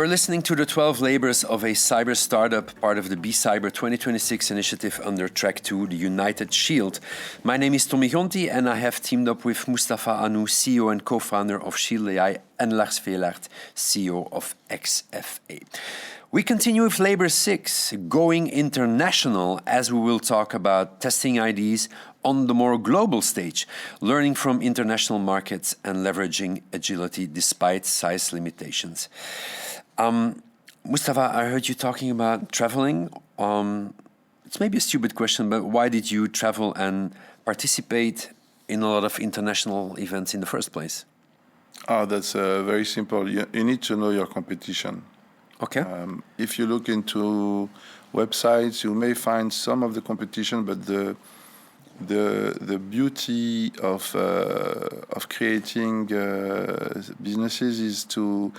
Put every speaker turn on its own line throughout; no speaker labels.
You're listening to the 12 labors of a cyber startup, part of the B-Cyber 2026 initiative under Track 2, the United Shield. My name is Tommy Gonti, and I have teamed up with Mustapha Annouh, CEO and co-founder of Shield AI, and Lars Veelaert, CEO of XFA. We continue with Labor 6, going international, as we will talk about testing IDs on the more global stage, learning from international markets and leveraging agility despite size limitations. Mustapha, I heard you talking about traveling. It's maybe a stupid question, but why did you travel and participate in a lot of international events in the first place?
That's very simple. You need to know your competition.
Okay.
If you look into websites, you may find some of the competition, but the beauty of creating businesses is to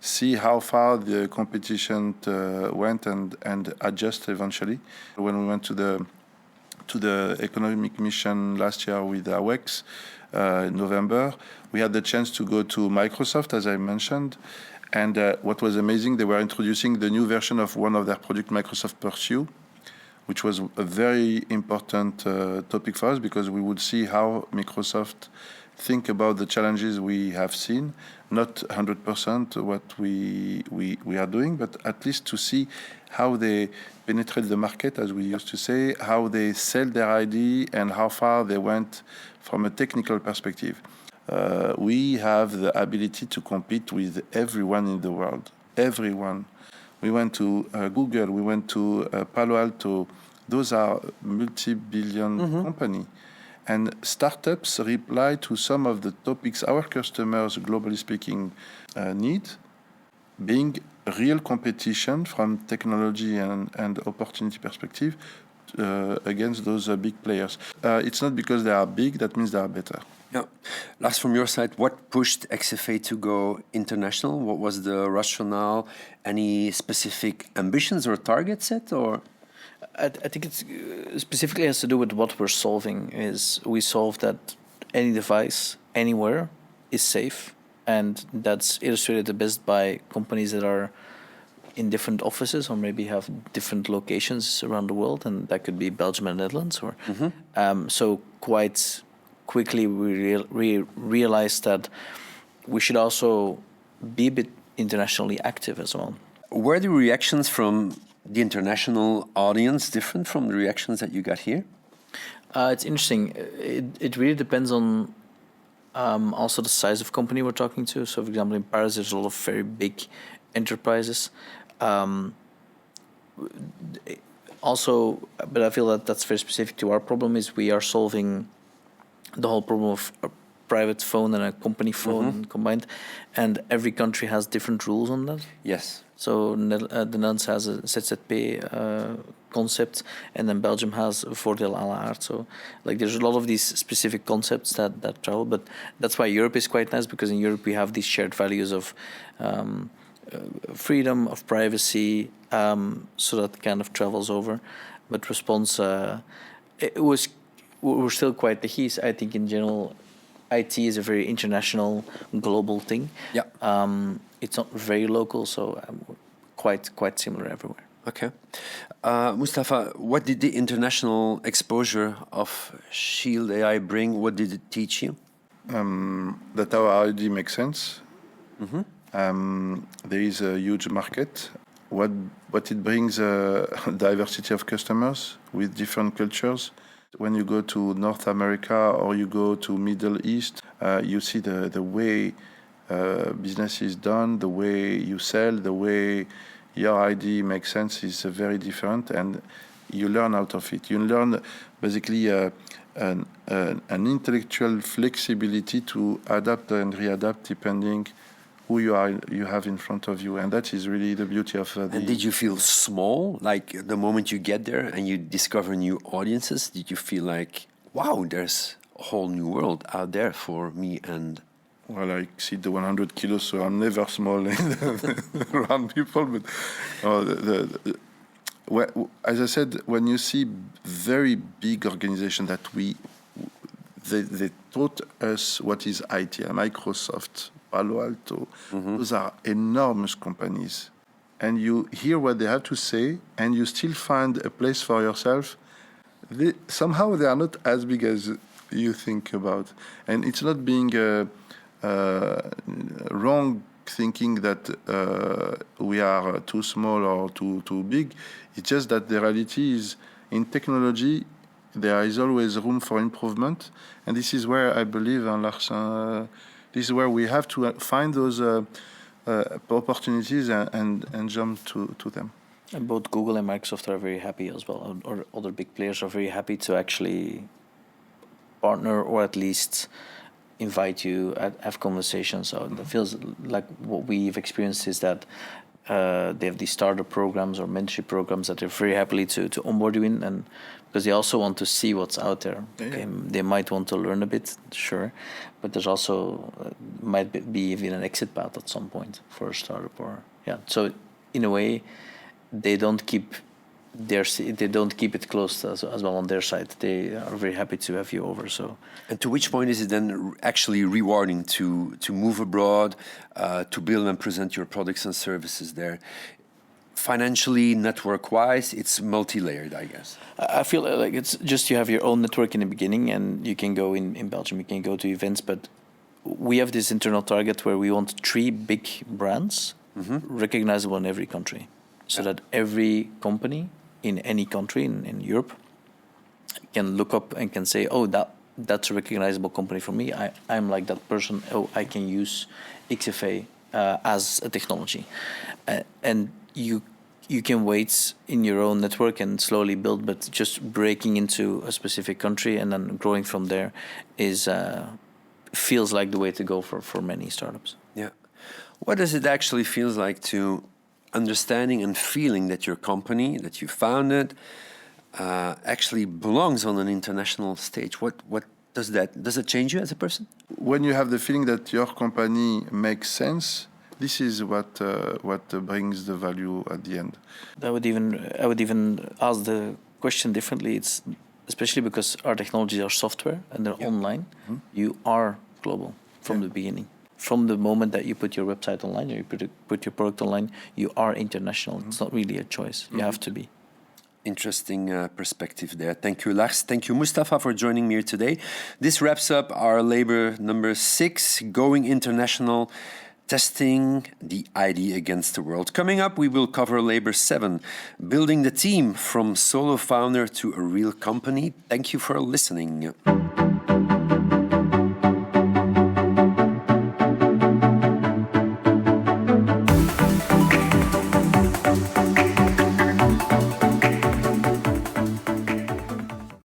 see how far the competition went and adjust eventually. When we went to the economic mission last year with AWEX in November, we had the chance to go to Microsoft, as I mentioned. And what was amazing, they were introducing the new version of one of their products, Microsoft Pursue, which was a very important topic for us because we would see how Microsoft think about the challenges we have seen, not 100% what we are doing, but at least to see how they penetrate the market, as we used to say, how they sell their ID, and how far they went from a technical perspective. We have the ability to compete with everyone in the world. Everyone. We went to Google, we went to Palo Alto. Those are multi-billion companies. And startups reply to some of the topics our customers, globally speaking, need, being real competition from technology and opportunity perspective against those big players. It's not because they are big, that means they are better.
Yeah. Lars, from your side, what pushed XFA to go international? What was the rationale? Any specific ambitions or targets set, or?
I think it specifically has to do with what we're solving. Is we solve that any device, anywhere, is safe. And that's illustrated the best by companies that are in different offices or maybe have different locations around the world. And that could be Belgium and Netherlands. Or so quite quickly we realized that we should also be a bit internationally active as well.
Were the reactions from the international audience different from the reactions that you got here?
It's interesting. It really depends on also the size of company we're talking to. So, for example, in Paris, there's a lot of very big enterprises. Also, but I feel that that's very specific to our problem. Is we are solving the whole problem of a private phone and a company phone combined, and every country has different rules on that.
Yes.
So the Netherlands has a ZZP concept, and then Belgium has voordeel à la carte. So like there's a lot of these specific concepts that travel, but that's why Europe is quite nice, because in Europe we have these shared values of freedom, of privacy, so that kind of travels over. But response, we're still quite the I think in general, IT is a very international, global thing.
Yeah.
It's not very local, so quite similar everywhere.
Okay. Mustapha, what did the international exposure of Shield AI bring? What did it teach you?
That our ID makes sense. There is a huge market. What it brings, diversity of customers with different cultures. When you go to North America or you go to Middle East, you see the way business is done, the way you sell, the way your ID makes sense is very different, and you learn out of it. You learn basically an intellectual flexibility to adapt and readapt depending who you have in front of you, and that is really the beauty of the...
And did you feel small, like the moment you get there and you discover new audiences? Did you feel like, wow, there's a whole new world out there for me? And
well, I exceed the 100 kilos, so I'm never small around people. But as I said, when you see very big organizations that they taught us what is IT, Microsoft, Palo Alto. Those are enormous companies. And you hear what they have to say, and you still find a place for yourself. Somehow they are not as big as you think about. And it's not being wrong thinking that we are too small or too big. It's just that the reality is, in technology, there is always room for improvement. And this is where I believe, Lars, this is where we have to find those opportunities and jump to them.
And both Google and Microsoft are very happy as well, or other big players are very happy to actually partner or at least invite you, have conversations. So it feels like what we've experienced is that they have these startup programs or mentorship programs that they're very happily to onboard you in, and because they also want to see what's out there.
Yeah.
Okay, they might want to learn a bit, sure, but there's also might be even an exit path at some point for a startup. So in a way, they don't keep it closed as well on their side. They are very happy to have you over. So,
and to which point is it then actually rewarding to move abroad, to build and present your products and services there? Financially, network-wise, it's multi-layered, I guess.
I feel like it's just you have your own network in the beginning, and you can go in Belgium, you can go to events, but we have this internal target where we want 3 big brands recognizable in every country, so that every company in any country in Europe can look up and can say, oh, that's a recognizable company for me. I'm like that person. Oh, I can use XFA as a technology. And you can wait in your own network and slowly build, but just breaking into a specific country and then growing from there feels like the way to go for many startups.
Yeah. What does it actually feel like to understanding and feeling that your company that you founded actually belongs on an international stage? What does it change you as a person?
When you have the feeling that your company makes sense, this is what brings the value at the end.
I would even ask the question differently. It's especially because our technologies are software and they're online. You are global from the beginning. From the moment that you put your website online or you put your product online, you are international. It's not really a choice. You have to be.
Interesting perspective there. Thank you, Lars. Thank you, Mustapha, for joining me here today. This wraps up our labor number 6, Going International, Testing the ID Against the World. Coming up, we will cover labor 7, Building the Team from solo founder to a real company. Thank you for listening.